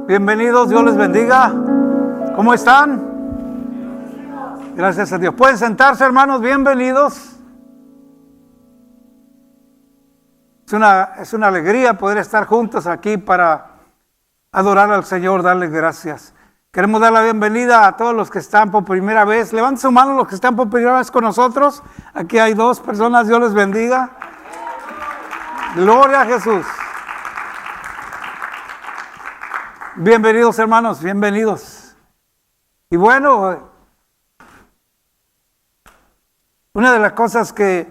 Bienvenidos, Dios les bendiga. ¿Cómo están? Gracias a Dios. Pueden sentarse, hermanos, bienvenidos. Es una alegría poder estar juntos aquí para adorar al Señor, darle gracias. Queremos dar la bienvenida a todos los que están por primera vez. Levanten su mano los que están por primera vez con nosotros. Aquí hay 2 personas, Dios les bendiga. Gloria a Jesús. Bienvenidos, hermanos, bienvenidos. Y bueno, una de las cosas que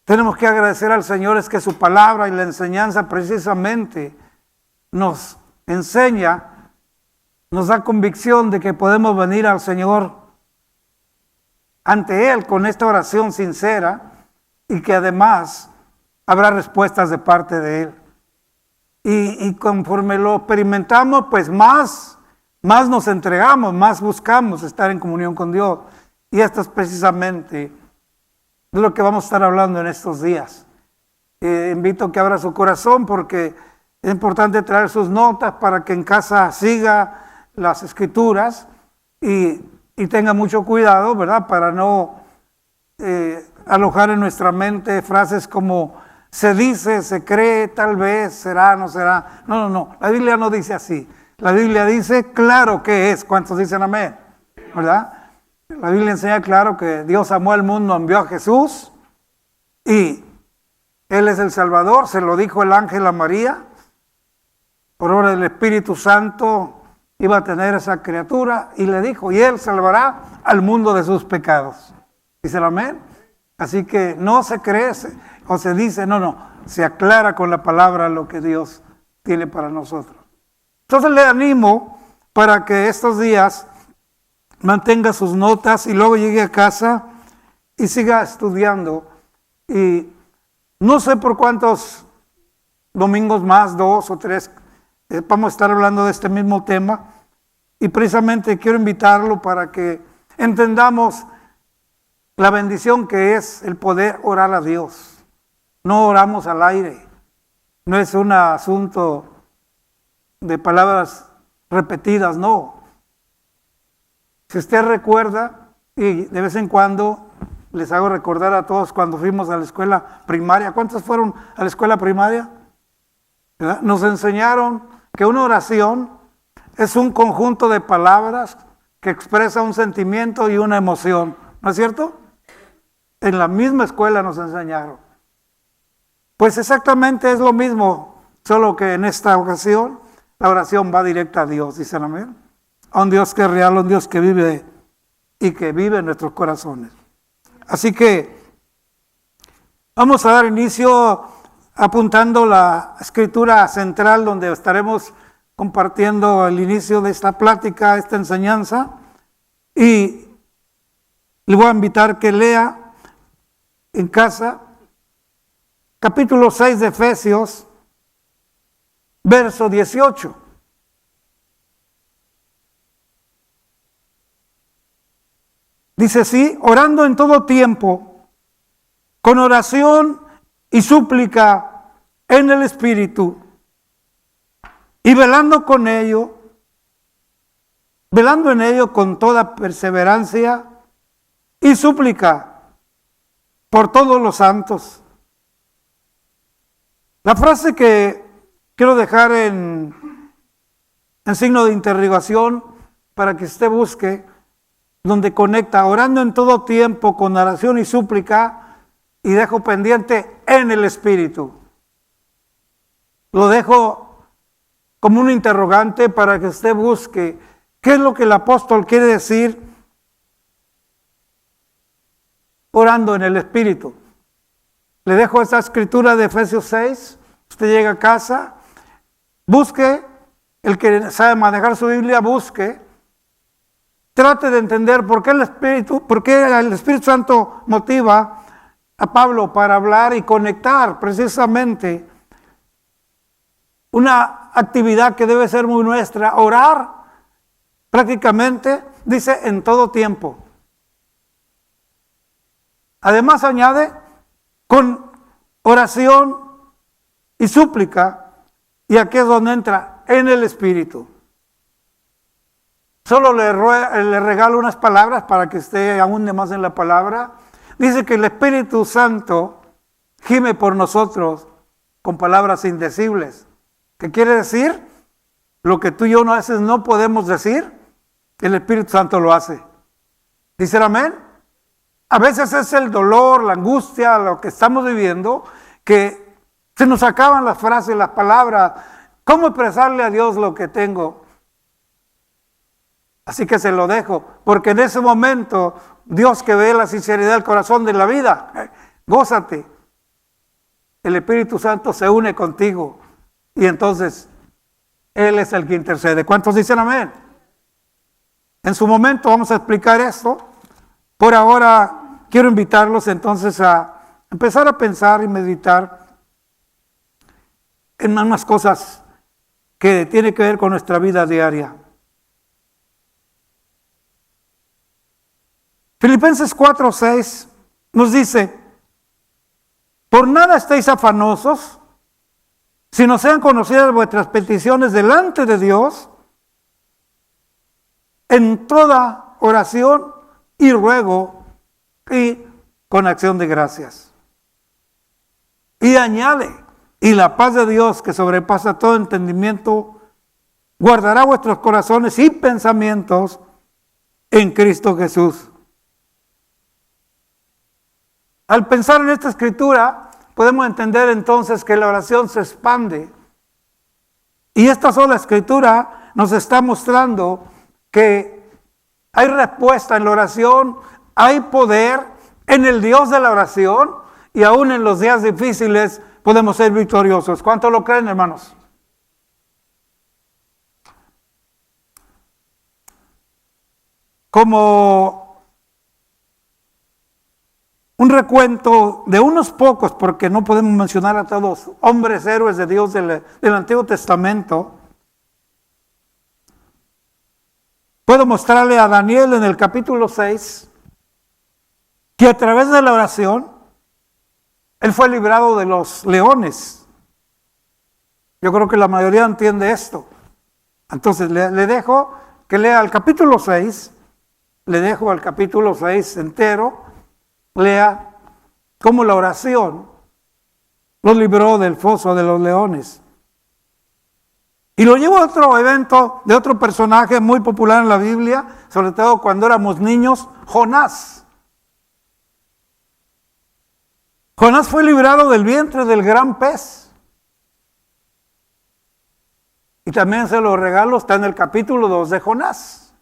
tenemos que agradecer al Señor es que su palabra y la enseñanza precisamente nos enseña, nos da convicción de que podemos venir al Señor ante Él con esta oración sincera y que además habrá respuestas de parte de Él. Y conforme lo experimentamos, pues más nos entregamos, más buscamos estar en comunión con Dios. Y esto es precisamente de lo que vamos a estar hablando en estos días. Invito a que abra su corazón porque es importante traer sus notas para que en casa siga las escrituras y tenga mucho cuidado, ¿verdad? Para no alojar en nuestra mente frases como se dice, se cree, tal vez, será, no será. No. La Biblia no dice así. La Biblia dice claro que es. ¿Cuántos dicen amén? ¿Verdad? La Biblia enseña claro que Dios amó al mundo, envió a Jesús y Él es el Salvador. Se lo dijo el ángel a María. Por obra del Espíritu Santo iba a tener esa criatura y le dijo, y Él salvará al mundo de sus pecados. ¿Dicen amén? Así que no se cree o se dice, no, se aclara con la palabra lo que Dios tiene para nosotros. Entonces le animo para que estos días mantenga sus notas y luego llegue a casa y siga estudiando. Y no sé por cuántos domingos más, 2 o 3, vamos a estar hablando de este mismo tema. Y precisamente quiero invitarlo para que entendamos la bendición que es el poder orar a Dios. No oramos al aire. No es un asunto de palabras repetidas, no. Si usted recuerda, y de vez en cuando les hago recordar a todos cuando fuimos a la escuela primaria. ¿Cuántos fueron a la escuela primaria? ¿Verdad? Nos enseñaron que una oración es un conjunto de palabras que expresa un sentimiento y una emoción. ¿No es cierto? En la misma escuela nos enseñaron. Pues exactamente es lo mismo, solo que en esta ocasión la oración va directa a Dios, dicen amén. A un Dios que es real, a un Dios que vive y que vive en nuestros corazones. Así que vamos a dar inicio apuntando la escritura central donde estaremos compartiendo el inicio de esta plática, esta enseñanza. Y le voy a invitar que lea en casa capítulo 6 de Efesios, verso 18. Dice así, orando en todo tiempo, con oración y súplica en el Espíritu, y velando en ello con toda perseverancia y súplica por todos los santos. La frase que quiero dejar en signo de interrogación para que usted busque, donde conecta orando en todo tiempo con oración y súplica, y dejo pendiente en el Espíritu. Lo dejo como un interrogante para que usted busque qué es lo que el apóstol quiere decir orando en el Espíritu. Le dejo esta escritura de Efesios 6. Usted llega a casa, busque, el que sabe manejar su Biblia, busque, trate de entender por qué el Espíritu Santo motiva a Pablo para hablar y conectar precisamente una actividad que debe ser muy nuestra, orar prácticamente, dice, en todo tiempo. Además añade, con oración y súplica, y aquí es donde entra en el Espíritu. Solo le regalo unas palabras para que esté aún de más en la palabra. Dice que el Espíritu Santo gime por nosotros con palabras indecibles. ¿Qué quiere decir? Lo que tú y yo a veces no podemos decir, el Espíritu Santo lo hace. ¿Dicen amén? A veces es el dolor, la angustia, lo que estamos viviendo, que se nos acaban las frases, las palabras. ¿Cómo expresarle a Dios lo que tengo? Así que se lo dejo, porque en ese momento, Dios que ve la sinceridad del corazón de la vida, gózate. El Espíritu Santo se une contigo y entonces Él es el que intercede. ¿Cuántos dicen amén? En su momento vamos a explicar esto. Por ahora quiero invitarlos entonces a empezar a pensar y meditar en unas cosas que tienen que ver con nuestra vida diaria. Filipenses 4:6 nos dice: por nada estéis afanosos, sino sean conocidas vuestras peticiones delante de Dios en toda oración y ruego y con acción de gracias. Y añade: y la paz de Dios, que sobrepasa todo entendimiento, guardará vuestros corazones y pensamientos en Cristo Jesús. Al pensar en esta escritura, podemos entender entonces que la oración se expande. Y esta sola escritura nos está mostrando que hay respuesta en la oración, hay poder en el Dios de la oración, y aún en los días difíciles podemos ser victoriosos. ¿Cuánto lo creen, hermanos? Como un recuento de unos pocos, porque no podemos mencionar a todos, hombres héroes de Dios del Antiguo Testamento, puedo mostrarle a Daniel en el capítulo 6, que a través de la oración, él fue librado de los leones. Yo creo que la mayoría entiende esto. Entonces le dejo que lea el capítulo 6, le dejo al capítulo 6 entero, lea cómo la oración los libró del foso de los leones. Y lo llevo a otro evento de otro personaje muy popular en la Biblia, sobre todo cuando éramos niños, Jonás. Jonás fue librado del vientre del gran pez. Y también se lo regalo, está en el capítulo 2 de Jonás.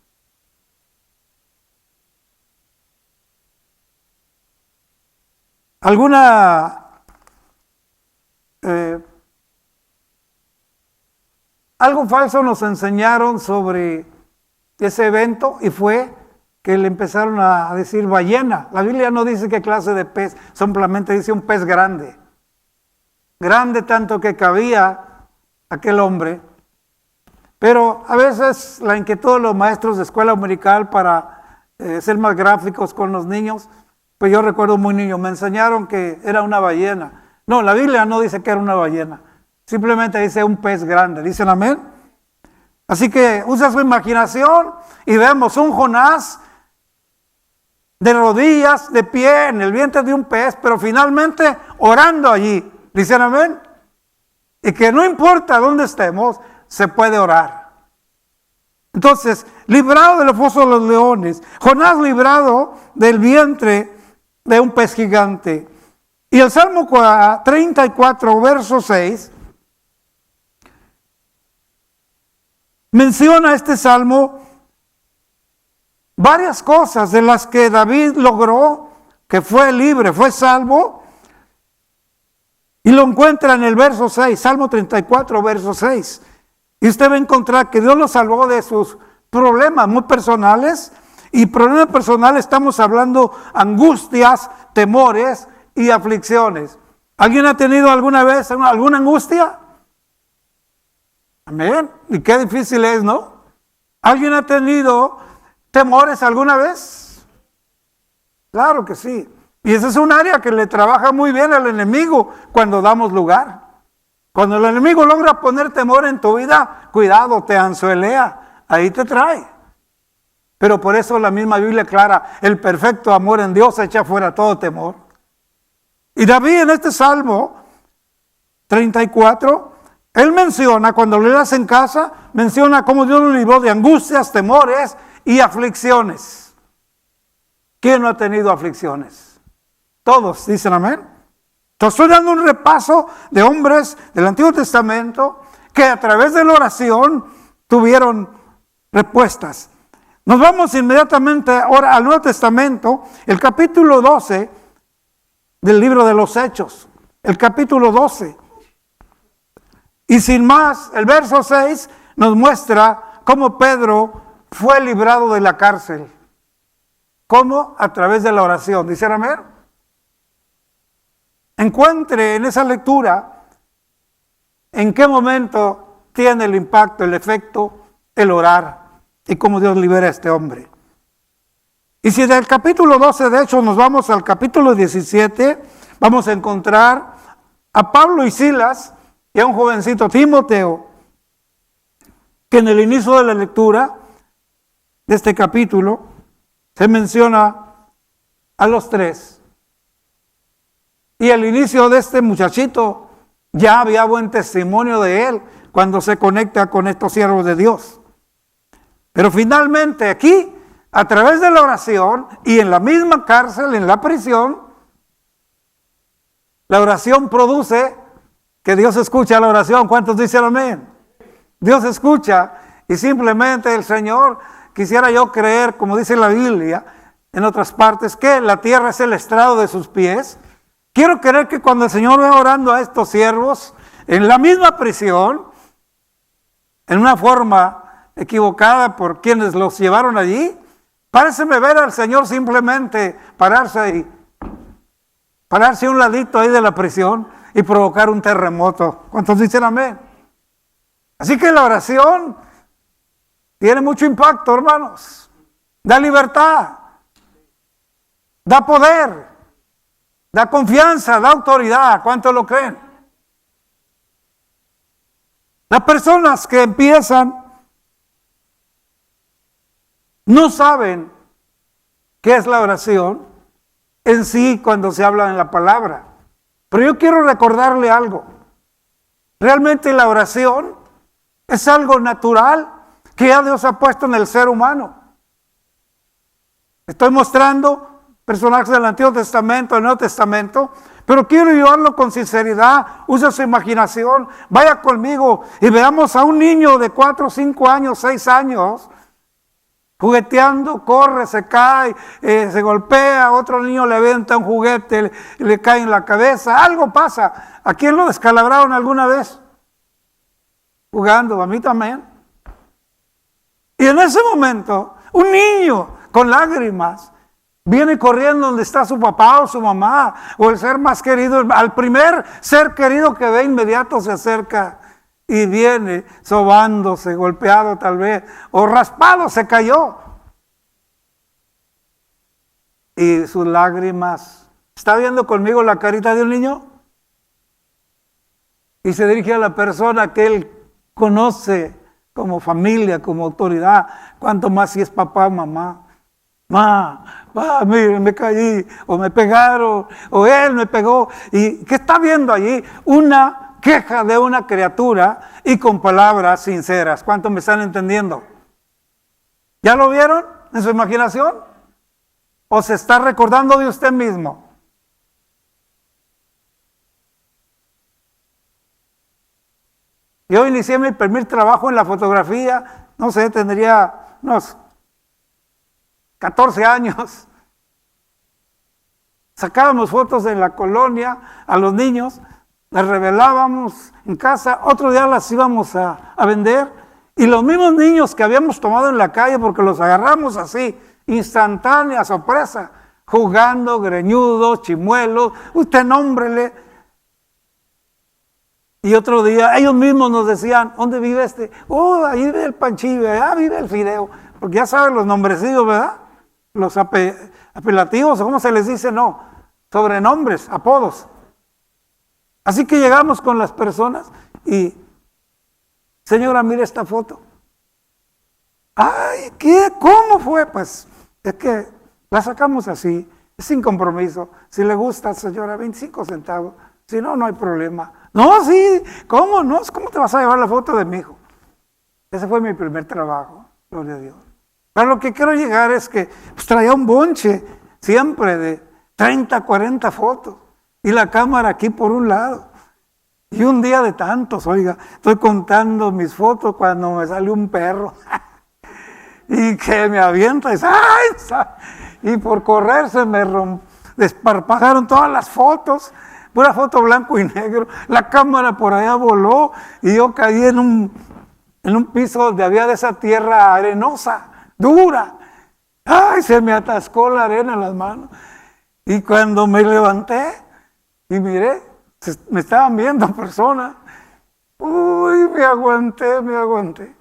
Algo falso nos enseñaron sobre ese evento y fue que le empezaron a decir ballena. La Biblia no dice qué clase de pez, simplemente dice un pez grande. Grande tanto que cabía aquel hombre. Pero a veces la inquietud de los maestros de escuela dominical para ser más gráficos con los niños, pues yo recuerdo muy niño, me enseñaron que era una ballena. No, la Biblia no dice que era una ballena, simplemente dice un pez grande. ¿Dicen amén? Así que usa su imaginación y vemos un Jonás de rodillas, de pie, en el vientre de un pez, pero finalmente orando allí. ¿Dicen amén? Y que no importa dónde estemos, se puede orar. Entonces, librado del foso de los leones, Jonás librado del vientre de un pez gigante. Y el Salmo 34, verso 6, menciona este salmo varias cosas de las que David logró, que fue libre, fue salvo, y lo encuentra en el verso 6, Salmo 34, verso 6. Y usted va a encontrar que Dios lo salvó de sus problemas muy personales, y problemas personales estamos hablando angustias, temores y aflicciones. ¿Alguien ha tenido alguna vez alguna angustia? Amén. Y qué difícil es, ¿no? ¿Alguien ha tenido temores alguna vez? Claro que sí. Y ese es un área que le trabaja muy bien al enemigo cuando damos lugar. Cuando el enemigo logra poner temor en tu vida, cuidado, te anzuelea, ahí te trae. Pero por eso la misma Biblia aclara, el perfecto amor en Dios echa fuera todo temor. Y David en este Salmo 34, él menciona, cuando lo leas en casa, menciona cómo Dios lo libró de angustias, temores y aflicciones. ¿Quién no ha tenido aflicciones? Todos, dicen amén. Entonces estoy dando un repaso de hombres del Antiguo Testamento que a través de la oración tuvieron respuestas. Nos vamos inmediatamente ahora al Nuevo Testamento, el capítulo 12 del libro de los Hechos. El capítulo 12. Y sin más, el verso 6 nos muestra cómo Pedro fue librado de la cárcel. ¿Cómo? A través de la oración. ¿Dicen amén? Encuentre en esa lectura en qué momento tiene el impacto, el efecto, el orar y cómo Dios libera a este hombre. Y si del capítulo 12, de hecho, nos vamos al capítulo 17, vamos a encontrar a Pablo y Silas y a un jovencito Timoteo, que en el inicio de la lectura de este capítulo se menciona a los tres. Y al inicio de este muchachito ya había buen testimonio de él cuando se conecta con estos siervos de Dios. Pero finalmente aquí, a través de la oración y en la misma cárcel, en la prisión, la oración produce que Dios escucha la oración. ¿Cuántos dicen amén? Dios escucha y simplemente el Señor, quisiera yo creer, como dice la Biblia en otras partes, que la tierra es el estrado de sus pies. Quiero creer que cuando el Señor ve orando a estos siervos en la misma prisión, en una forma equivocada por quienes los llevaron allí, paréceme ver al Señor simplemente pararse a un ladito ahí de la prisión y provocar un terremoto. ¿Cuántos dicen amén? Así que la oración tiene mucho impacto, hermanos. Da libertad, da poder, da confianza, da autoridad. ¿Cuántos lo creen? Las personas que empiezan no saben qué es la oración en sí cuando se habla en la palabra. Pero yo quiero recordarle algo. Realmente la oración es algo natural que ya Dios ha puesto en el ser humano. Estoy mostrando personajes del Antiguo Testamento, del Nuevo Testamento, pero quiero llevarlo con sinceridad. Use su imaginación, vaya conmigo y veamos a un niño de 4, 5 años, 6 años, jugueteando, corre, se cae, se golpea, otro niño le avienta un juguete, le cae en la cabeza, algo pasa. ¿A quién lo descalabraron alguna vez? Jugando, a mí también. Y en ese momento, un niño con lágrimas viene corriendo donde está su papá o su mamá, o el ser más querido, al primer ser querido que ve inmediato se acerca y viene sobándose, golpeado tal vez, o raspado, se cayó. Y sus lágrimas. ¿Está viendo conmigo la carita de un niño? Y se dirige a la persona que él conoce como familia, como autoridad, cuanto más si es papá o mamá. Mire, me caí, o me pegaron, o él me pegó. ¿Y qué está viendo allí? Una queja de una criatura y con palabras sinceras. ¿Cuántos me están entendiendo? ¿Ya lo vieron en su imaginación? ¿O se está recordando de usted mismo? Yo inicié mi primer trabajo en la fotografía, no sé, tendría unos 14 años. Sacábamos fotos en la colonia a los niños, las revelábamos en casa, otro día las íbamos a vender, y los mismos niños que habíamos tomado en la calle, porque los agarramos así, instantánea, sorpresa, jugando, greñudos, chimuelos, usted nómbrele. Y otro día ellos mismos nos decían, ¿dónde vive este? Oh, ahí vive el Panchillo, allá vive el Fideo, porque ya saben los nombrecillos, ¿verdad? Los apelativos, ¿cómo se les dice? No, sobrenombres, apodos. Así que llegamos con las personas y, señora, mire esta foto. Ay, ¿qué? ¿Cómo fue? Pues es que la sacamos así, sin compromiso. Si le gusta, señora, 25 centavos. Si no, no hay problema. No, sí, ¿cómo no? ¿Cómo te vas a llevar la foto de mi hijo? Ese fue mi primer trabajo, gloria a Dios. Pero lo que quiero llegar es que pues, traía un bonche siempre de 30, 40 fotos. Y la cámara aquí por un lado. Y un día de tantos, oiga, estoy contando mis fotos cuando me sale un perro. Y que me avienta y ¡ay! Y por correr se me desparpajaron todas las fotos. Pura foto blanco y negro. La cámara por allá voló y yo caí en un piso donde había de esa tierra arenosa, dura. ¡Ay! Se me atascó la arena en las manos. Y cuando me levanté y miré, me estaban viendo personas. Uy, me aguanté.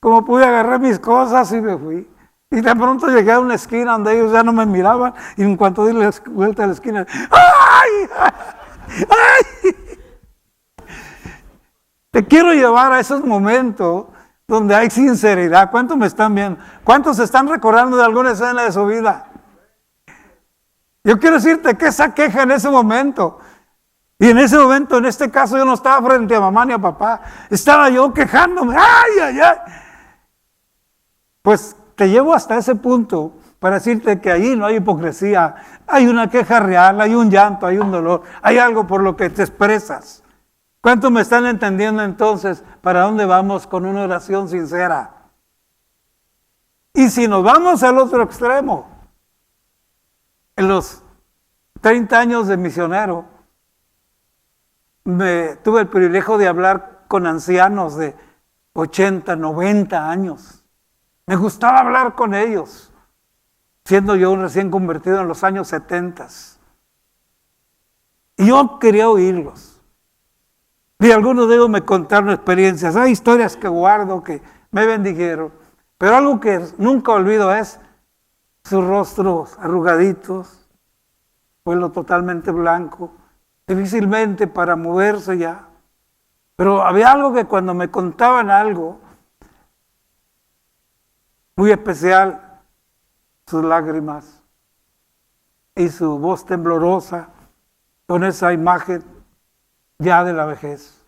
Como pude agarrar mis cosas y me fui. Y de pronto llegué a una esquina donde ellos ya no me miraban. Y en cuanto di la vuelta a la esquina, ¡ay! ¡Ay! Te quiero llevar a esos momentos donde hay sinceridad. ¿Cuántos me están viendo? ¿Cuántos se están recordando de alguna escena de su vida? Yo quiero decirte que esa queja en ese momento, y en ese momento, en este caso, yo no estaba frente a mamá ni a papá, estaba yo quejándome, ¡ay, ay, ay! Pues te llevo hasta ese punto para decirte que allí no hay hipocresía, hay una queja real, hay un llanto, hay un dolor, hay algo por lo que te expresas. ¿Cuántos me están entendiendo entonces para dónde vamos con una oración sincera? Y si nos vamos al otro extremo, en los 30 años de misionero, tuve el privilegio de hablar con ancianos de 80, 90 años. Me gustaba hablar con ellos, siendo yo un recién convertido en los años 70. Y yo quería oírlos. Y algunos de ellos me contaron experiencias. Hay historias que guardo que me bendijeron. Pero algo que nunca olvido es sus rostros arrugaditos, pueblo totalmente blanco, difícilmente para moverse ya. Pero había algo que cuando me contaban algo muy especial, sus lágrimas y su voz temblorosa con esa imagen ya de la vejez.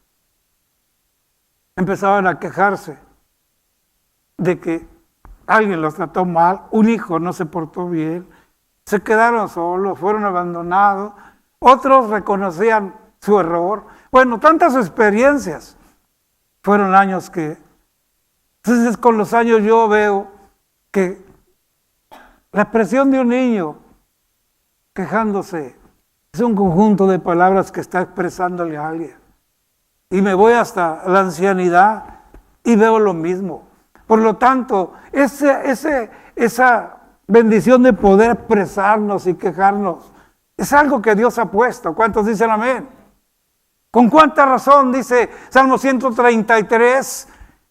Empezaban a quejarse de que alguien los trató mal, un hijo no se portó bien, se quedaron solos, fueron abandonados, otros reconocían su error. Bueno, tantas experiencias. Fueron años que, entonces con los años yo veo que la expresión de un niño quejándose es un conjunto de palabras que está expresándole a alguien. Y me voy hasta la ancianidad y veo lo mismo. Por lo tanto, esa bendición de poder expresarnos y quejarnos es algo que Dios ha puesto. ¿Cuántos dicen amén? ¿Con cuánta razón dice Salmo 133?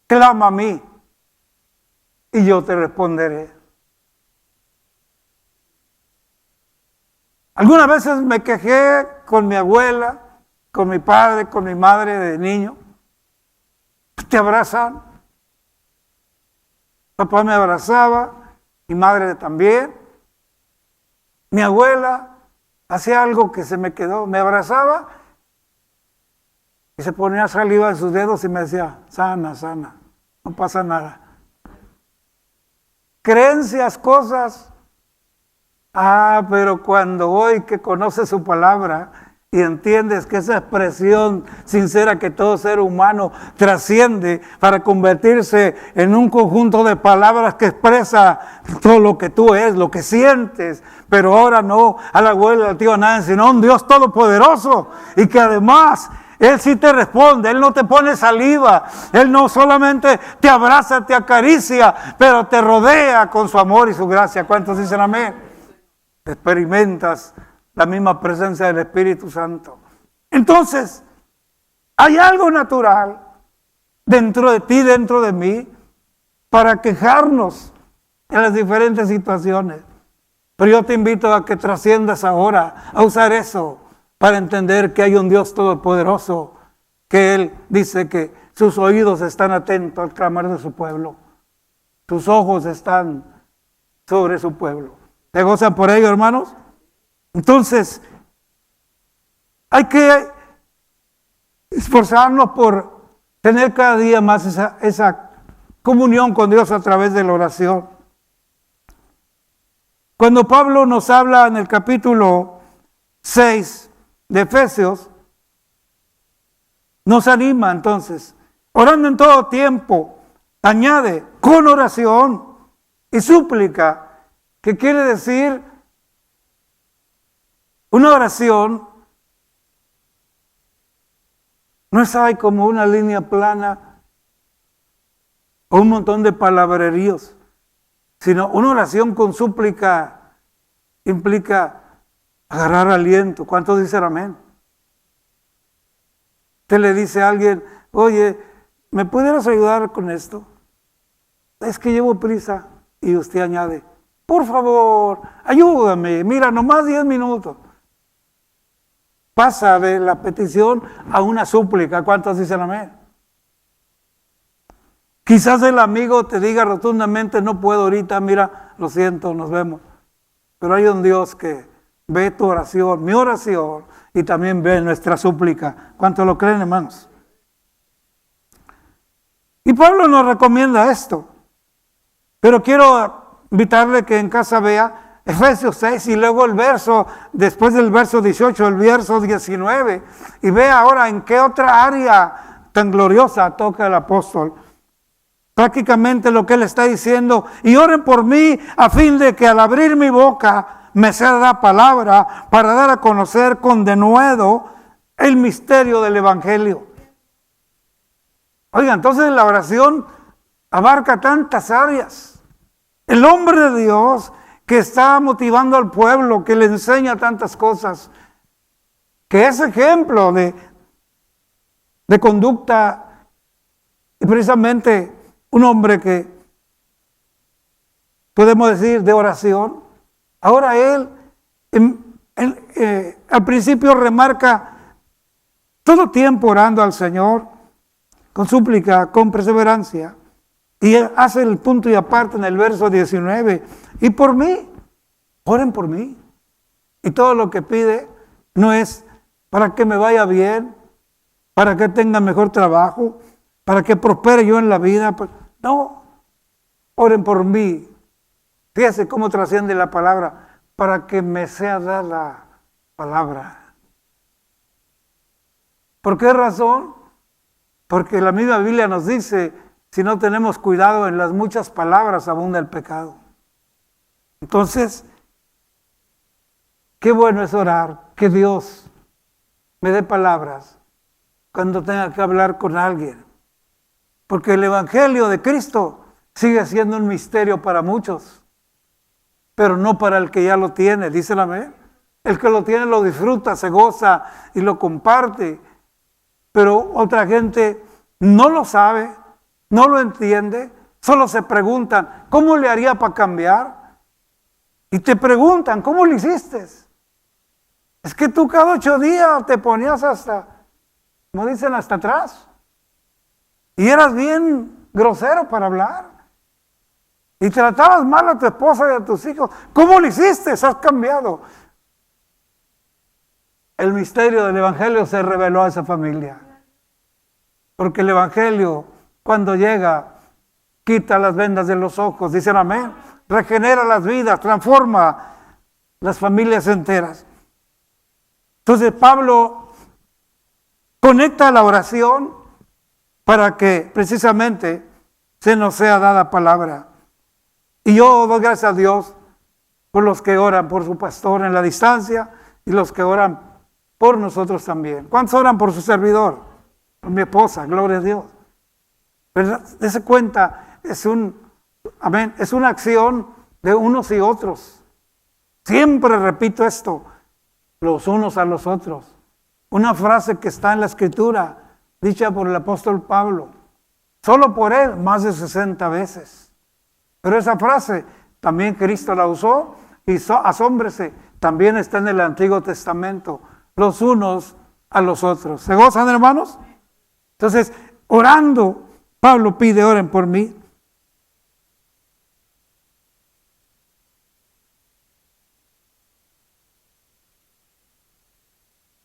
Clama a mí y yo te responderé. Algunas veces me quejé con mi abuela, con mi padre, con mi madre de niño. Te abrazan. Papá me abrazaba, mi madre también. Mi abuela hacía algo que se me quedó, me abrazaba y se ponía saliva en sus dedos y me decía, sana, sana, no pasa nada. Creencias, cosas. Pero cuando hoy que conoces su palabra y entiendes que esa expresión sincera que todo ser humano trasciende para convertirse en un conjunto de palabras que expresa todo lo que tú eres, lo que sientes, pero ahora no a la abuela, al tío Nancy, sino a un Dios todopoderoso y que además Él sí te responde, Él no te pone saliva, Él no solamente te abraza, te acaricia, pero te rodea con su amor y su gracia. ¿Cuántos dicen amén? Experimentas la misma presencia del Espíritu Santo. Entonces, hay algo natural dentro de ti, dentro de mí, para quejarnos en las diferentes situaciones. Pero yo te invito a que trasciendas ahora, a usar eso para entender que hay un Dios todopoderoso, que Él dice que sus oídos están atentos al clamor de su pueblo, sus ojos están sobre su pueblo. ¿Se gozan por ello, hermanos? Entonces, hay que esforzarnos por tener cada día más esa comunión con Dios a través de la oración. Cuando Pablo nos habla en el capítulo 6 de Efesios, nos anima entonces, orando en todo tiempo, añade, con oración y súplica, que quiere decir una oración no es ahí como una línea plana o un montón de palabreríos, sino una oración con súplica implica agarrar aliento. ¿Cuántos dicen amén? Usted le dice a alguien, oye, ¿me pudieras ayudar con esto? Es que llevo prisa. Y usted añade, por favor, ayúdame, mira, nomás 10 minutos. Pasa de la petición a una súplica. ¿Cuántos dicen amén? Quizás el amigo te diga rotundamente, no puedo ahorita, mira, lo siento, nos vemos. Pero hay un Dios que ve tu oración, mi oración, y también ve nuestra súplica. ¿Cuántos lo creen, hermanos? Y Pablo nos recomienda esto. Pero quiero invitarle que en casa vea Efesios 6 y luego el verso, después del verso 18, el verso 19, y vea ahora en qué otra área tan gloriosa toca el apóstol. Prácticamente lo que él está diciendo, y oren por mí a fin de que al abrir mi boca me sea dada palabra para dar a conocer con denuedo el misterio del evangelio. Oiga, entonces la oración abarca tantas áreas. El hombre de Dios que está motivando al pueblo, que le enseña tantas cosas, que es ejemplo de conducta, y precisamente un hombre que podemos decir de oración. Ahora él al principio remarca todo tiempo orando al Señor con súplica, con perseverancia. Y él hace el punto y aparte en el verso 19. Y por mí, oren por mí. Y todo lo que pide no es para que me vaya bien, para que tenga mejor trabajo, para que prospere yo en la vida. No, oren por mí. Fíjense cómo trasciende la palabra, para que me sea dada la palabra. ¿Por qué razón? Porque la misma Biblia nos dice, si no tenemos cuidado, en las muchas palabras abunda el pecado. Entonces, qué bueno es orar, que Dios me dé palabras cuando tenga que hablar con alguien. Porque el Evangelio de Cristo sigue siendo un misterio para muchos, pero no para el que ya lo tiene, dice el amén. El que lo tiene lo disfruta, se goza y lo comparte, pero otra gente no lo sabe, no lo entiende, solo se preguntan, ¿cómo le haría para cambiar? Y te preguntan, ¿cómo lo hiciste? Es que tú cada 8 días te ponías hasta, como dicen, hasta atrás. Y eras bien grosero para hablar. Y tratabas mal a tu esposa y a tus hijos. ¿Cómo lo hiciste? Has cambiado. El misterio del Evangelio se reveló a esa familia. Porque el Evangelio, cuando llega, quita las vendas de los ojos, dicen amén, regenera las vidas, transforma las familias enteras. Entonces Pablo conecta la oración para que precisamente se nos sea dada palabra. Y yo doy gracias a Dios por los que oran por su pastor en la distancia y los que oran por nosotros también. ¿Cuántos oran por su servidor? Por mi esposa, gloria a Dios. ¿Verdad? Dese cuenta, es una acción de unos y otros. Siempre repito esto, los unos a los otros. Una frase que está en la Escritura, dicha por el apóstol Pablo, solo por él, más de 60 veces. Pero esa frase también Cristo la usó y asómbrese, también está en el Antiguo Testamento. los unos a los otros. ¿Se gozan, hermanos? Entonces, orando, Pablo pide, oren por mí.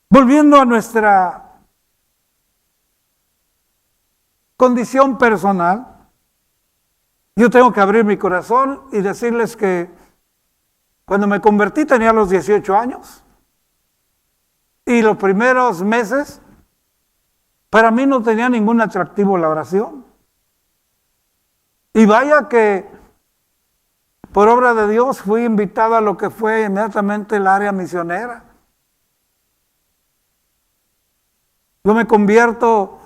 Volviendo a nuestra condición personal, yo tengo que abrir mi corazón y decirles que cuando me convertí tenía los 18 años y los primeros meses para mí no tenía ningún atractivo la oración. Y vaya que por obra de Dios fui invitado a lo que fue inmediatamente el área misionera. Yo me convierto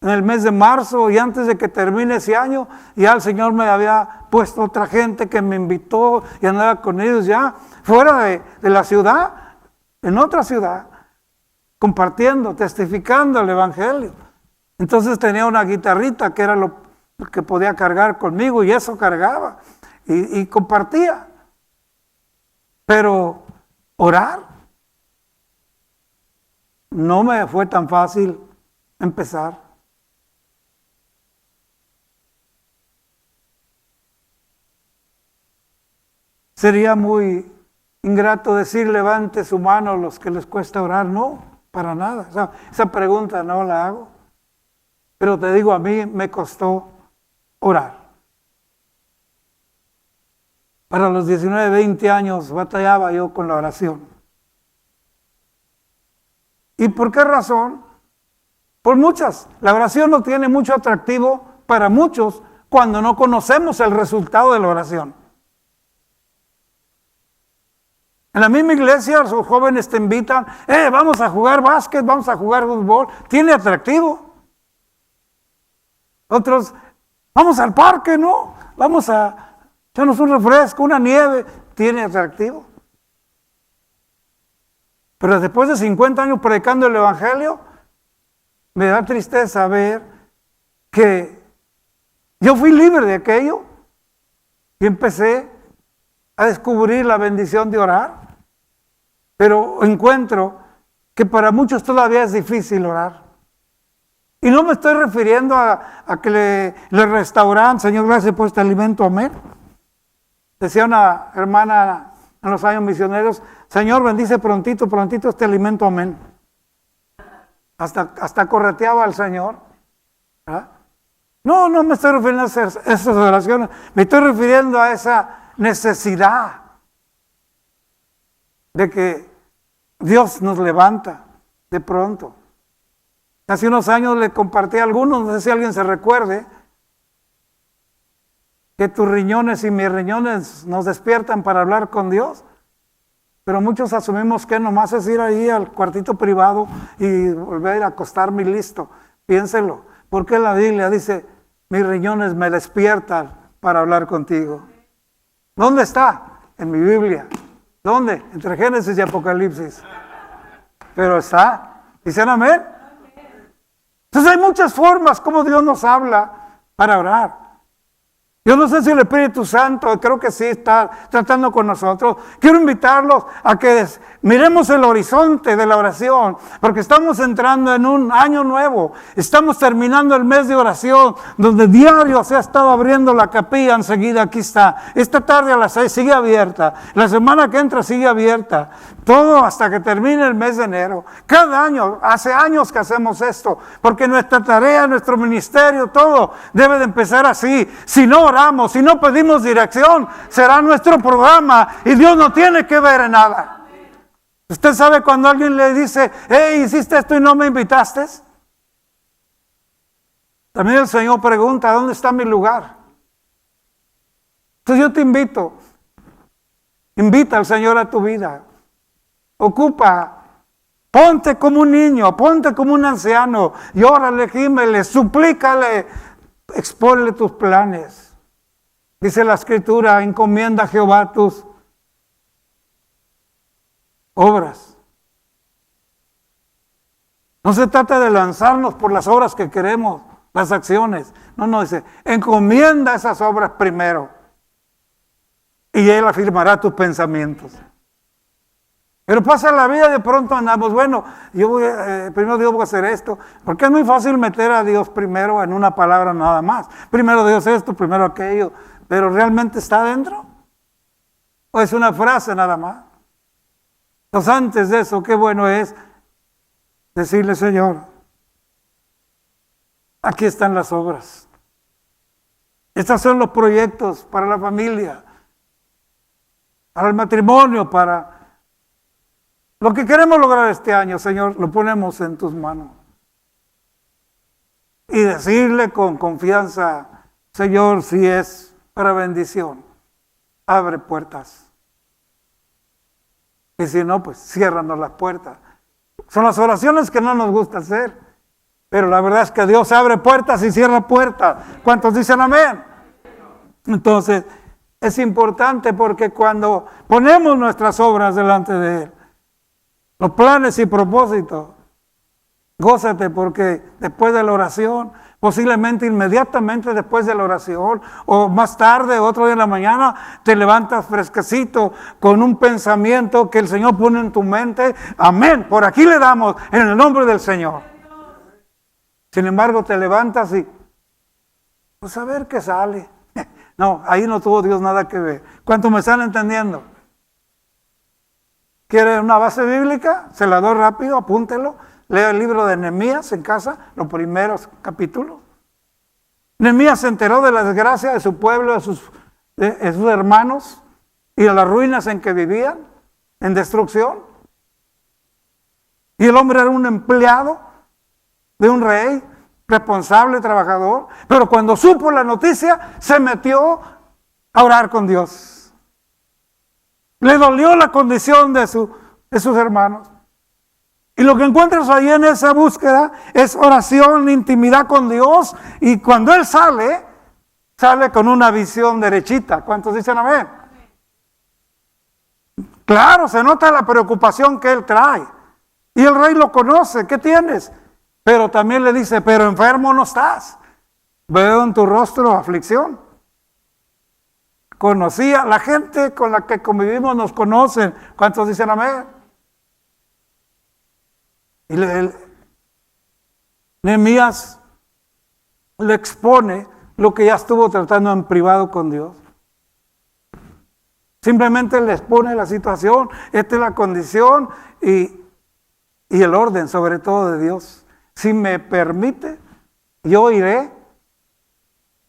en el mes de marzo y antes de que termine ese año, ya el Señor me había puesto otra gente que me invitó y andaba con ellos ya fuera de la ciudad, en otra ciudad, compartiendo, testificando el Evangelio. Entonces tenía una guitarrita que era lo que podía cargar conmigo y eso cargaba y compartía. Pero orar no me fue tan fácil empezar. Sería muy ingrato decir levante su mano a los que les cuesta orar. No, para nada. O sea, esa pregunta no la hago. Pero te digo, a mí me costó orar. Para los 19, 20 años batallaba yo con la oración. ¿Y por qué razón? Por muchas. La oración no tiene mucho atractivo para muchos cuando no conocemos el resultado de la oración. En la misma iglesia los jóvenes te invitan, vamos a jugar básquet, vamos a jugar fútbol. Tiene atractivo. Otros, vamos al parque, ¿no? Vamos a echarnos un refresco, una nieve. Tiene atractivo. Pero después de 50 años predicando el Evangelio, me da tristeza ver que yo fui libre de aquello y empecé a descubrir la bendición de orar. Pero encuentro que para muchos todavía es difícil orar. Y no me estoy refiriendo a que le restauran, Señor, gracias por este alimento, amén. Decía una hermana en los años misioneros, Señor, bendice prontito este alimento, amén. Hasta correteaba al Señor. ¿Verdad? No me estoy refiriendo a esas oraciones, me estoy refiriendo a esa necesidad de que Dios nos levanta de pronto. Hace unos años le compartí a algunos, no sé si alguien se recuerde, que tus riñones y mis riñones nos despiertan para hablar con Dios. Pero muchos asumimos que nomás es ir ahí al cuartito privado y volver a acostarme y listo. Piénselo, porque la Biblia dice, mis riñones me despiertan para hablar contigo. ¿Dónde está? En mi Biblia. ¿Dónde? Entre Génesis y Apocalipsis. Pero está. ¿Dicen amén? Entonces hay muchas formas como Dios nos habla para orar. Yo no sé si el Espíritu Santo, creo que sí está tratando con nosotros. Quiero invitarlos a que miremos el horizonte de la oración, porque estamos entrando en un año nuevo. Estamos terminando el mes de oración, donde diario se ha estado abriendo la capilla. Enseguida aquí está. Esta tarde a las 6 sigue abierta. La semana que entra sigue abierta. Todo hasta que termine el mes de enero. Cada año, hace años que hacemos esto, porque nuestra tarea, nuestro ministerio, todo debe de empezar así. Si no oramos, si no pedimos dirección, será nuestro programa y Dios no tiene que ver en nada. ¿Usted sabe cuando alguien le dice, hiciste esto y no me invitaste? También el Señor pregunta, ¿dónde está mi lugar? Entonces yo te invito, invita al Señor a tu vida. Ocupa, ponte como un niño, ponte como un anciano, llórale, gímele, suplícale, exponle tus planes. Dice la Escritura, encomienda a Jehová tus obras. No se trata de lanzarnos por las obras que queremos, las acciones. No, dice, encomienda esas obras primero y Él afirmará tus pensamientos. Pero pasa la vida y de pronto andamos, bueno, primero Dios voy a hacer esto, porque es muy fácil meter a Dios primero en una palabra nada más. Primero Dios esto, primero aquello, pero ¿realmente está dentro? ¿O es una frase nada más? Entonces antes de eso, qué bueno es decirle, Señor, aquí están las obras. Estos son los proyectos para la familia, para el matrimonio, para lo que queremos lograr este año, Señor, lo ponemos en tus manos. Y decirle con confianza, Señor, si es para bendición, abre puertas. Y si no, pues ciérranos las puertas. Son las oraciones que no nos gusta hacer. Pero la verdad es que Dios abre puertas y cierra puertas. ¿Cuántos dicen amén? Entonces, es importante porque cuando ponemos nuestras obras delante de Él, los planes y propósitos, gózate porque después de la oración, posiblemente inmediatamente después de la oración, o más tarde, otro día en la mañana, te levantas fresquecito con un pensamiento que el Señor pone en tu mente. Amén, por aquí le damos en el nombre del Señor. Sin embargo, te levantas y, pues a ver qué sale. No, ahí no tuvo Dios nada que ver. ¿Cuántos me están entendiendo? ¿Quiere una base bíblica? Se la doy rápido, apúntelo. Lea el libro de Nehemías en casa, los primeros capítulos. Nehemías se enteró de la desgracia de su pueblo, de sus hermanos y de las ruinas en que vivían, en destrucción. Y el hombre era un empleado de un rey, responsable, trabajador, pero cuando supo la noticia, se metió a orar con Dios. Le dolió la condición de sus hermanos. Y lo que encuentras ahí en esa búsqueda es oración, intimidad con Dios, y cuando él sale con una visión derechita. ¿Cuántos dicen amén? Claro, se nota la preocupación que él trae. Y el rey lo conoce. ¿Qué tienes? Pero también le dice, pero enfermo no estás. Veo en tu rostro aflicción. Conocía, la gente con la que convivimos nos conocen. ¿Cuántos dicen amén? Y Nehemías le expone lo que ya estuvo tratando en privado con Dios. Simplemente le expone la situación, esta es la condición y el orden sobre todo de Dios. Si me permite, yo iré.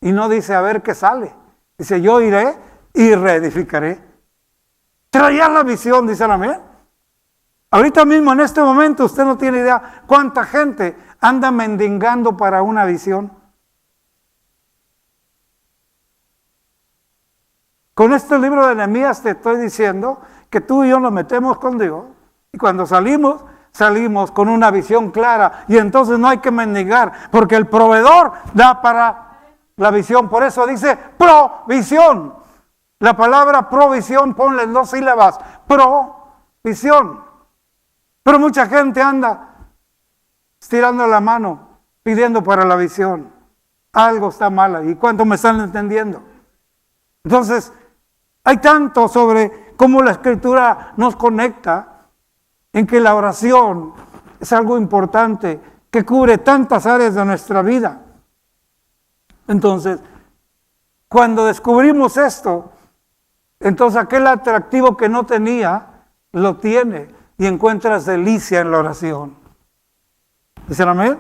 Y no dice a ver qué sale. Dice yo iré y reedificaré. Traía la visión, dicen amén. Ahorita mismo en este momento usted no tiene idea cuánta gente anda mendigando para una visión. Con este libro de Nehemías te estoy diciendo que tú y yo nos metemos con Dios y cuando salimos con una visión clara y entonces no hay que mendigar porque el proveedor da para la visión. Por eso dice provisión. La palabra provisión ponle 2 sílabas, provisión. Pero mucha gente anda estirando la mano, pidiendo para la visión. Algo está mal ahí. ¿Cuántos me están entendiendo? Entonces, hay tanto sobre cómo la Escritura nos conecta en que la oración es algo importante que cubre tantas áreas de nuestra vida. Entonces, cuando descubrimos esto, entonces aquel atractivo que no tenía, lo tiene. Y encuentras delicia en la oración. ¿Dicen amén?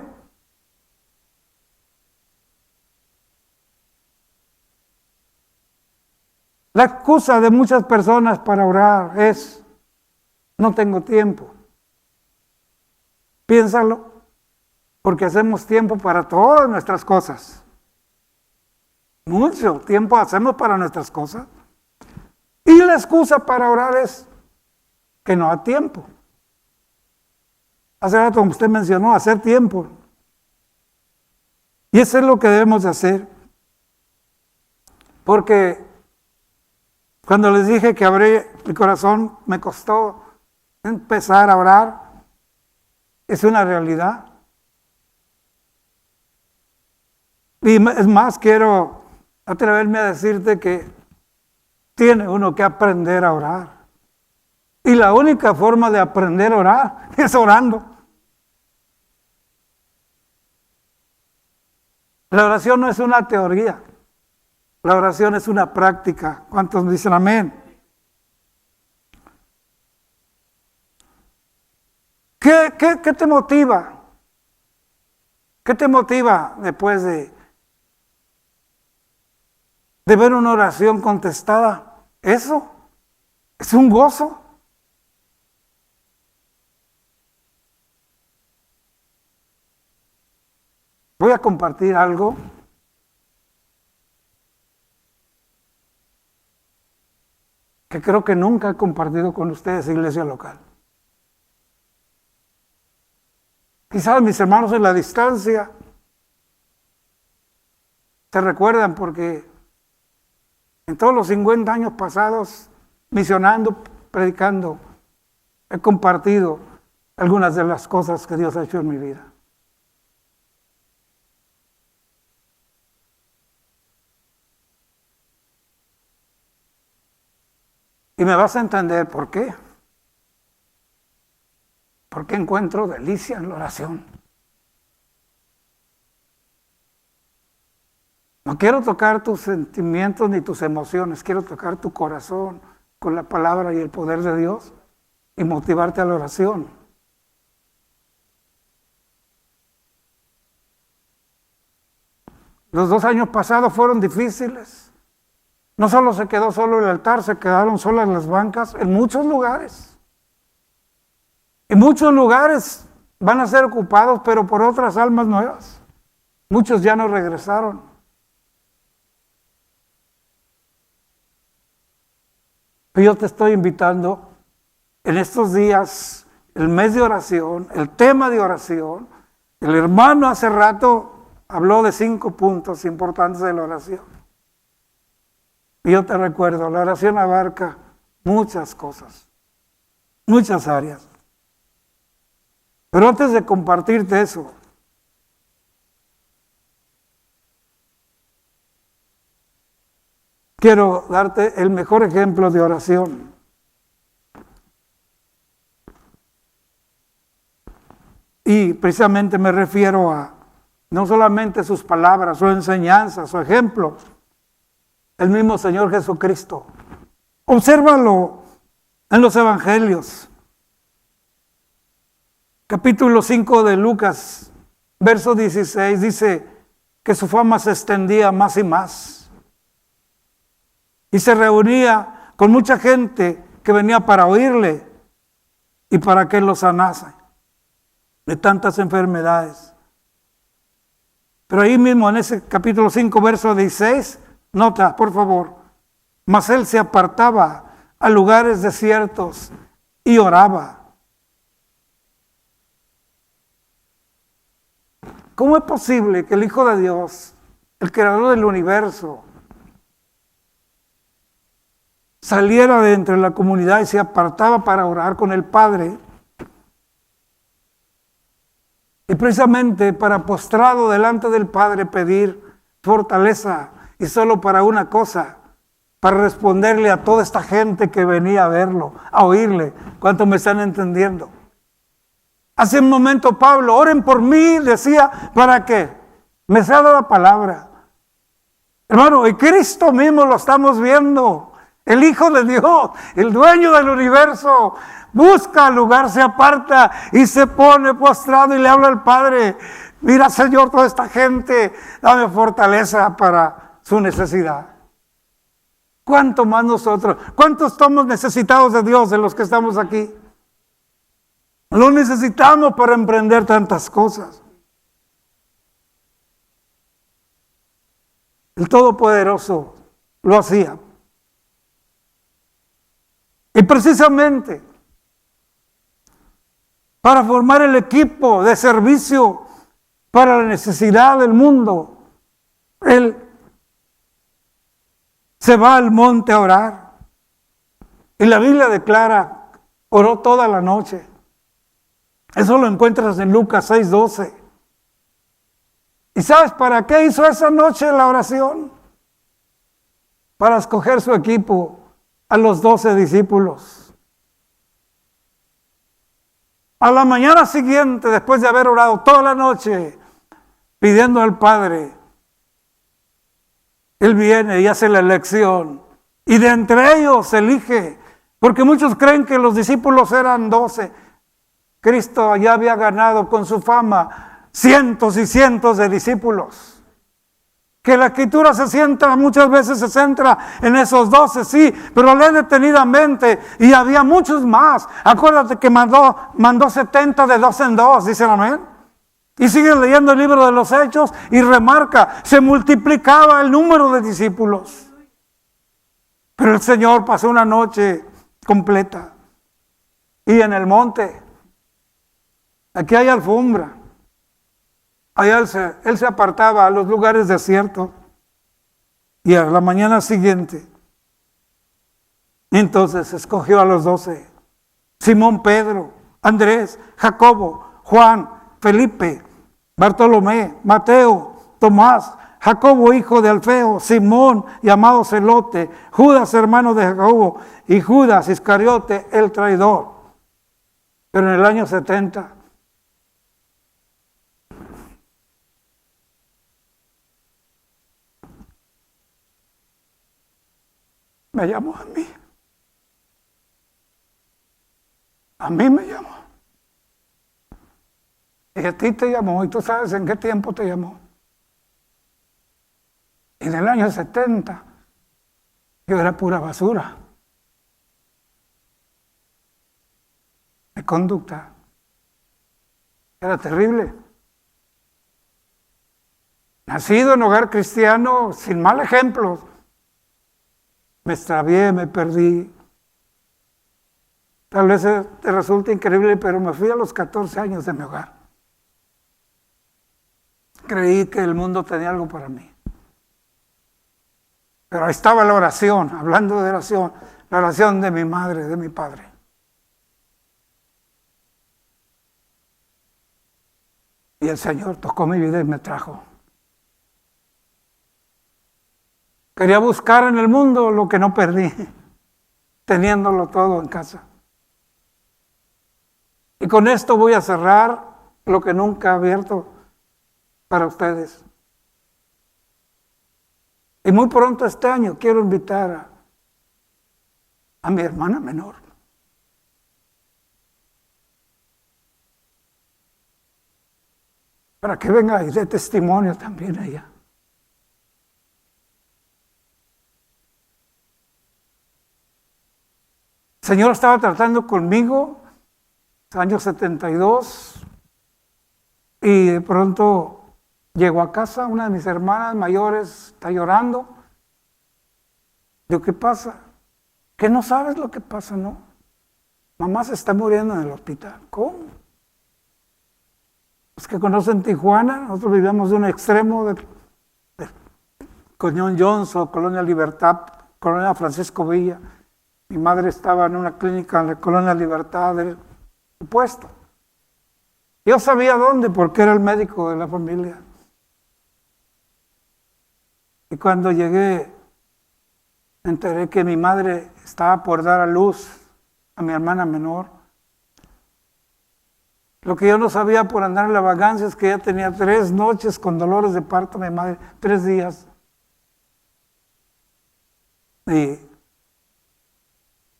La excusa de muchas personas para orar es, no tengo tiempo. Piénsalo, porque hacemos tiempo para todas nuestras cosas. Mucho tiempo hacemos para nuestras cosas. Y la excusa para orar es que no da tiempo. Hace rato, como usted mencionó, hacer tiempo. Y eso es lo que debemos de hacer. Porque cuando les dije que abrí mi corazón, me costó empezar a orar. Es una realidad. Y es más, quiero atreverme a decirte que tiene uno que aprender a orar. Y la única forma de aprender a orar es orando. La oración no es una teoría. La oración es una práctica. ¿Cuántos dicen amén? ¿Qué te motiva? ¿Qué te motiva después de ver una oración contestada? Eso es un gozo. Voy a compartir algo que creo que nunca he compartido con ustedes, iglesia local. Quizás mis hermanos en la distancia se recuerdan porque en todos los 50 años pasados, misionando, predicando, he compartido algunas de las cosas que Dios ha hecho en mi vida. Y me vas a entender por qué. Porque encuentro delicia en la oración. No quiero tocar tus sentimientos ni tus emociones, quiero tocar tu corazón con la palabra y el poder de Dios y motivarte a la oración. Los 2 años pasados fueron difíciles. No solo se quedó solo el altar, se quedaron solas las bancas en muchos lugares. En muchos lugares van a ser ocupados, pero por otras almas nuevas. Muchos ya no regresaron. Yo te estoy invitando en estos días, el mes de oración, el tema de oración. El hermano hace rato habló de 5 puntos importantes de la oración. Y yo te recuerdo, la oración abarca muchas cosas, muchas áreas. Pero antes de compartirte eso, quiero darte el mejor ejemplo de oración. Y precisamente me refiero a no solamente sus palabras, su enseñanza, su ejemplo, el mismo Señor Jesucristo. Obsérvalo en los evangelios. Capítulo 5 de Lucas, verso 16, dice que su fama se extendía más y más. Y se reunía con mucha gente que venía para oírle y para que él los sanase de tantas enfermedades. Pero ahí mismo en ese capítulo 5, verso 16, nota, por favor, mas él se apartaba a lugares desiertos y oraba. ¿Cómo es posible que el Hijo de Dios, el creador del universo, saliera de entre la comunidad y se apartaba para orar con el Padre? Y precisamente para postrado delante del Padre pedir fortaleza y solo para una cosa, para responderle a toda esta gente que venía a verlo, a oírle. ¿Cuántos me están entendiendo? Hace un momento Pablo, oren por mí, decía, ¿para qué? Me se ha dado la palabra. Hermano, y Cristo mismo lo estamos viendo. El Hijo de Dios, el dueño del universo, busca lugar, se aparta y se pone postrado y le habla al Padre. Mira, Señor, toda esta gente, dame fortaleza para su necesidad. ¿Cuánto más nosotros? ¿Cuántos estamos necesitados de Dios de los que estamos aquí? Lo necesitamos para emprender tantas cosas. El Todopoderoso lo hacía. Y precisamente para formar el equipo de servicio para la necesidad del mundo, Él se va al monte a orar. Y la Biblia declara, oró toda la noche. Eso lo encuentras en Lucas 6:12. ¿Y sabes para qué hizo esa noche la oración? Para escoger su equipo a los 12 discípulos. A la mañana siguiente, después de haber orado toda la noche, pidiendo al Padre, Él viene y hace la elección. Y de entre ellos elige, porque muchos creen que los discípulos eran 12. Cristo ya había ganado con su fama cientos y cientos de discípulos. Que la escritura muchas veces se centra en esos 12, sí, pero lee detenidamente y había muchos más. Acuérdate que mandó 70 de 2 en 2, dicen amén. Y sigue leyendo el libro de los Hechos y remarca, se multiplicaba el número de discípulos. Pero el Señor pasó una noche completa. Y en el monte, aquí hay alfombra. Allá él se apartaba a los lugares desiertos. Y a la mañana siguiente, entonces escogió a los 12. Simón Pedro, Andrés, Jacobo, Juan, Felipe, Bartolomé, Mateo, Tomás, Jacobo hijo de Alfeo, Simón llamado Celote, Judas hermano de Jacobo y Judas Iscariote el traidor. Pero en el año 70, me llamó a mí. A mí me llamó. Y a ti te llamó. Y tú sabes en qué tiempo te llamó. Y en el año 70, yo era pura basura. Mi conducta era terrible. Nacido en hogar cristiano, sin mal ejemplo. Me extravié, me perdí. Tal vez te resulte increíble, pero me fui a los 14 años de mi hogar. Creí que el mundo tenía algo para mí. Pero ahí estaba la oración, hablando de oración, la oración de mi madre, de mi padre. Y el Señor tocó mi vida y me trajo. Quería buscar en el mundo lo que no perdí, teniéndolo todo en casa. Y con esto voy a cerrar lo que nunca he abierto para ustedes. Y muy pronto este año quiero invitar a mi hermana menor. Para que venga y dé testimonio también ella. El Señor estaba tratando conmigo, año 72, y de pronto llegó a casa, una de mis hermanas mayores está llorando. Digo, ¿qué pasa? ¿Que no sabes lo que pasa? No. Mamá se está muriendo en el hospital. ¿Cómo? Los que conocen Tijuana, nosotros vivíamos de un extremo de Coñón Johnson, Colonia Libertad, Colonia Francisco Villa. Mi madre estaba en una clínica en la Colonia Libertad del puesto. Yo sabía dónde porque era el médico de la familia. Y cuando llegué, me enteré que mi madre estaba por dar a luz a mi hermana menor. Lo que yo no sabía por andar en la vagancia es que ella tenía 3 noches con dolores de parto, mi madre, 3 días. Y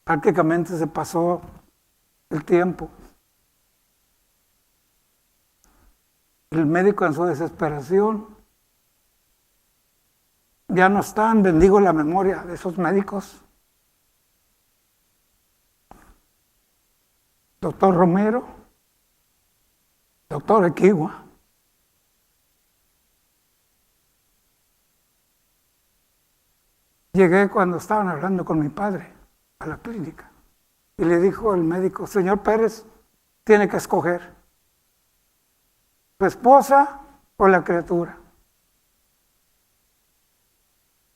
prácticamente se pasó el tiempo. El médico en su desesperación, ya no están, bendigo la memoria de esos médicos. Doctor Romero, doctor Equigua. Llegué cuando estaban hablando con mi padre a la clínica y le dijo el médico, señor Pérez, tiene que escoger su esposa o la criatura.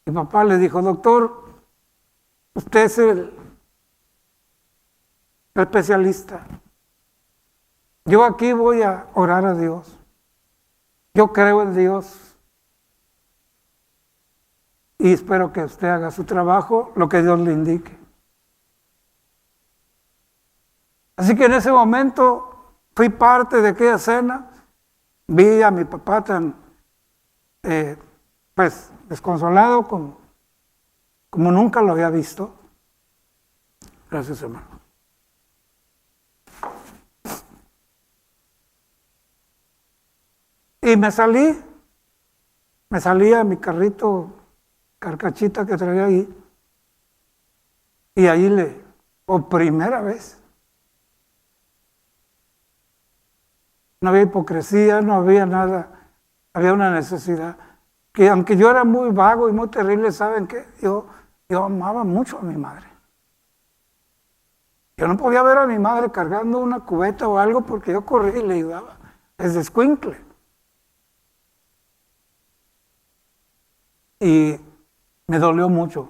Y papá le dijo, doctor, usted es el especialista. Yo aquí voy a orar a Dios. Yo creo en Dios. Y espero que usted haga su trabajo, lo que Dios le indique. Así que en ese momento fui parte de aquella cena, vi a mi papá tan, pues, desconsolado como nunca lo había visto. Gracias, hermano. Y me salí a mi carrito carcachita que traía ahí, y ahí por primera vez, no había hipocresía, no había nada, había una necesidad, que aunque yo era muy vago y muy terrible, ¿saben qué? Yo amaba mucho a mi madre. Yo no podía ver a mi madre cargando una cubeta o algo porque yo corría y le ayudaba, desde escuincle. Y me dolió mucho.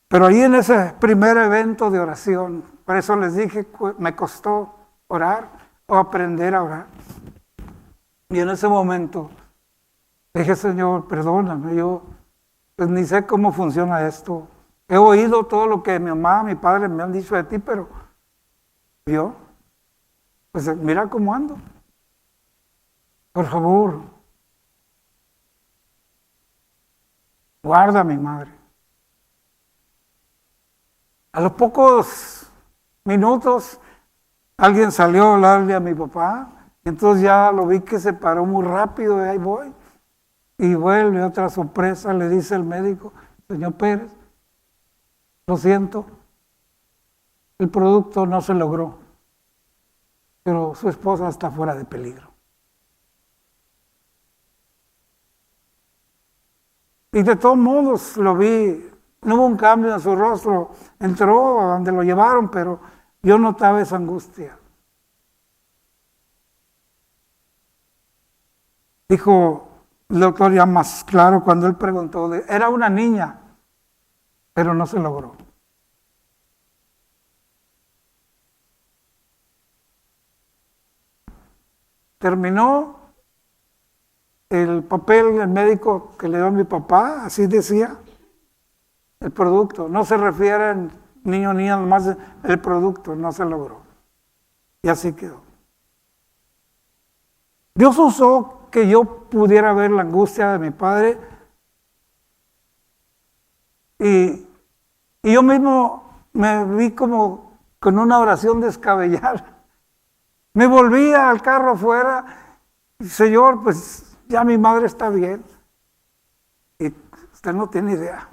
Pero ahí en ese primer evento de oración, por eso les dije, me costó orar o aprender a orar. Y en ese momento dije, Señor, perdóname, yo pues ni sé cómo funciona esto. He oído todo lo que mi mamá, mi padre me han dicho de ti, pero yo, pues mira cómo ando. Por favor, guarda a mi madre. A los pocos minutos alguien salió a hablarle a mi papá, y entonces ya lo vi que se paró muy rápido y ahí voy. Y vuelve otra sorpresa, le dice el médico, señor Pérez, lo siento, el producto no se logró, pero su esposa está fuera de peligro. Y de todos modos lo vi, no hubo un cambio en su rostro, entró a donde lo llevaron, pero yo notaba esa angustia. Dijo el doctor ya más claro cuando él preguntó, era una niña, pero no se logró. Terminó el papel, el médico que le dio a mi papá, así decía, el producto, no se refiere a niño o niña, nomás el producto, no se logró. Y así quedó. Dios usó que yo pudiera ver la angustia de mi padre y yo mismo me vi como con una oración descabellada. Me volví al carro afuera y, Señor, pues ya mi madre está bien. Y usted no tiene idea.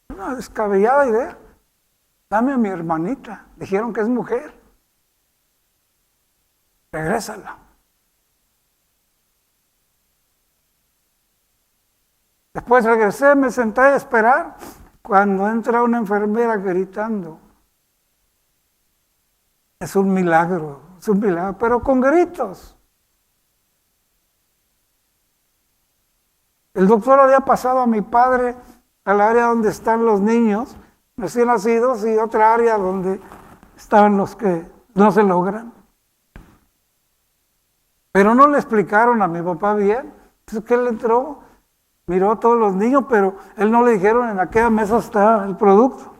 Una descabellada idea. Dame a mi hermanita. Dijeron que es mujer. Regrésala. Después regresé, me senté a esperar cuando entra una enfermera gritando. Es un milagro, pero con gritos. El doctor había pasado a mi padre al área donde están los niños recién nacidos y otra área donde estaban los que no se logran. Pero no le explicaron a mi papá bien. Entonces que él entró, miró a todos los niños, pero él no le dijeron en aquella mesa está el producto.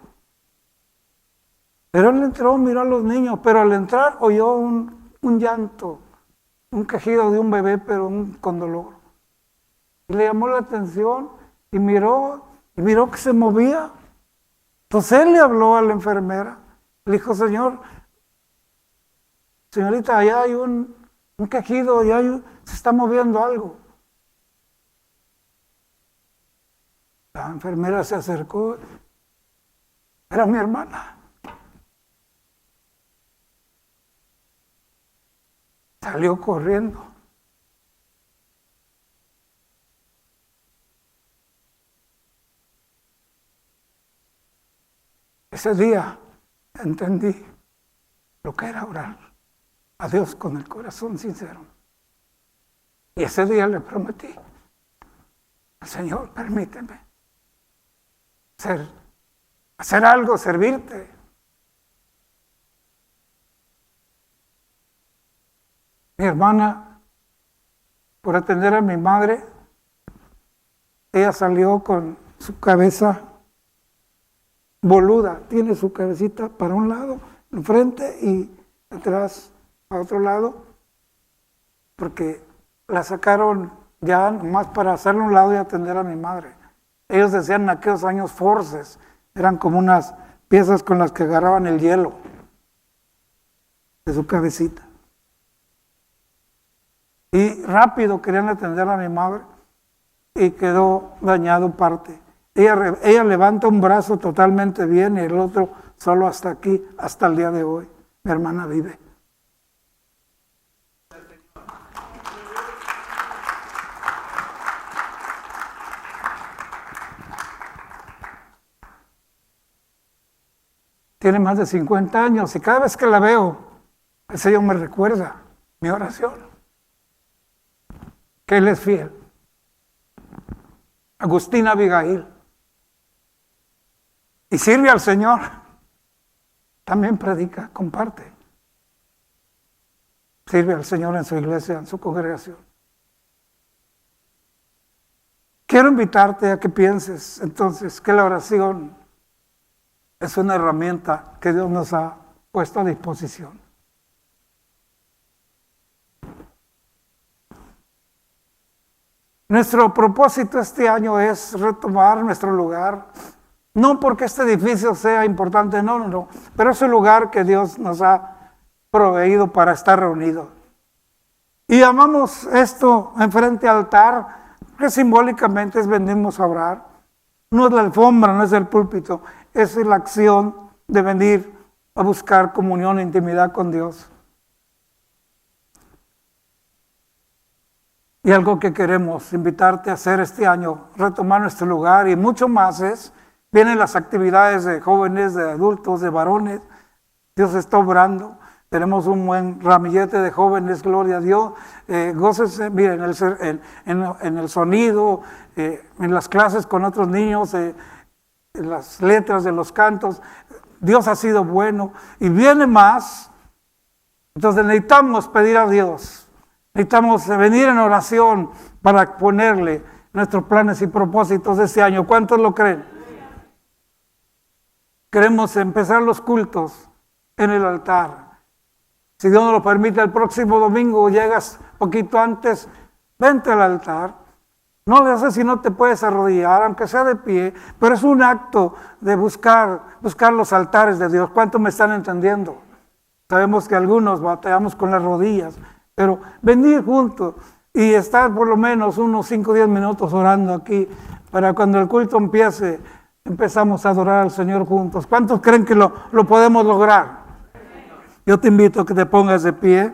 Pero él entró, miró a los niños, pero al entrar oyó un llanto, un quejido de un bebé, pero con dolor. Y le llamó la atención y miró que se movía. Entonces él le habló a la enfermera. Le dijo, señorita, allá hay un quejido, se está moviendo algo. La enfermera se acercó. Era mi hermana. Salió corriendo. Ese día entendí lo que era orar a Dios con el corazón sincero. Y ese día le prometí al Señor, permíteme hacer algo, servirte. Mi hermana, por atender a mi madre, ella salió con su cabeza boluda, tiene su cabecita para un lado, enfrente y atrás a otro lado, porque la sacaron ya nomás para hacerle un lado y atender a mi madre. Ellos decían en aquellos años forces, eran como unas piezas con las que agarraban el hielo de su cabecita. Y rápido querían atender a mi madre y quedó dañado parte. Ella levanta un brazo totalmente bien y el otro solo hasta aquí, hasta el día de hoy. Mi hermana vive. Tiene más de 50 años y cada vez que la veo, el Señor me recuerda mi oración, que Él es fiel. Agustina Abigail. Y sirve al Señor. También predica, comparte. Sirve al Señor en su iglesia, en su congregación. Quiero invitarte a que pienses entonces que la oración es una herramienta que Dios nos ha puesto a disposición. Nuestro propósito este año es retomar nuestro lugar, no porque este edificio sea importante, no, pero es el lugar que Dios nos ha proveído para estar reunidos. Y llamamos esto enfrente al altar, que simbólicamente es venimos a orar. No es la alfombra, no es el púlpito, es la acción de venir a buscar comunión e intimidad con Dios. Y algo que queremos invitarte a hacer este año, retomar nuestro lugar y mucho más vienen las actividades de jóvenes, de adultos, de varones. Dios está obrando. Tenemos un buen ramillete de jóvenes, gloria a Dios. Gócense, miren, en el sonido, en las clases con otros niños, en las letras de los cantos. Dios ha sido bueno y viene más. Entonces necesitamos pedir a Dios. Necesitamos venir en oración para ponerle nuestros planes y propósitos de este año. ¿Cuántos lo creen? Queremos empezar los cultos en el altar. Si Dios nos lo permite, el próximo domingo llegas poquito antes, vente al altar. No le haces si no te puedes arrodillar, aunque sea de pie, pero es un acto de buscar los altares de Dios. ¿Cuántos me están entendiendo? Sabemos que algunos batallamos con las rodillas, pero venir juntos y estar por lo menos unos 5 o 10 minutos orando aquí, para cuando el culto empiece, empezamos a adorar al Señor juntos. ¿Cuántos creen que lo podemos lograr? Yo te invito a que te pongas de pie.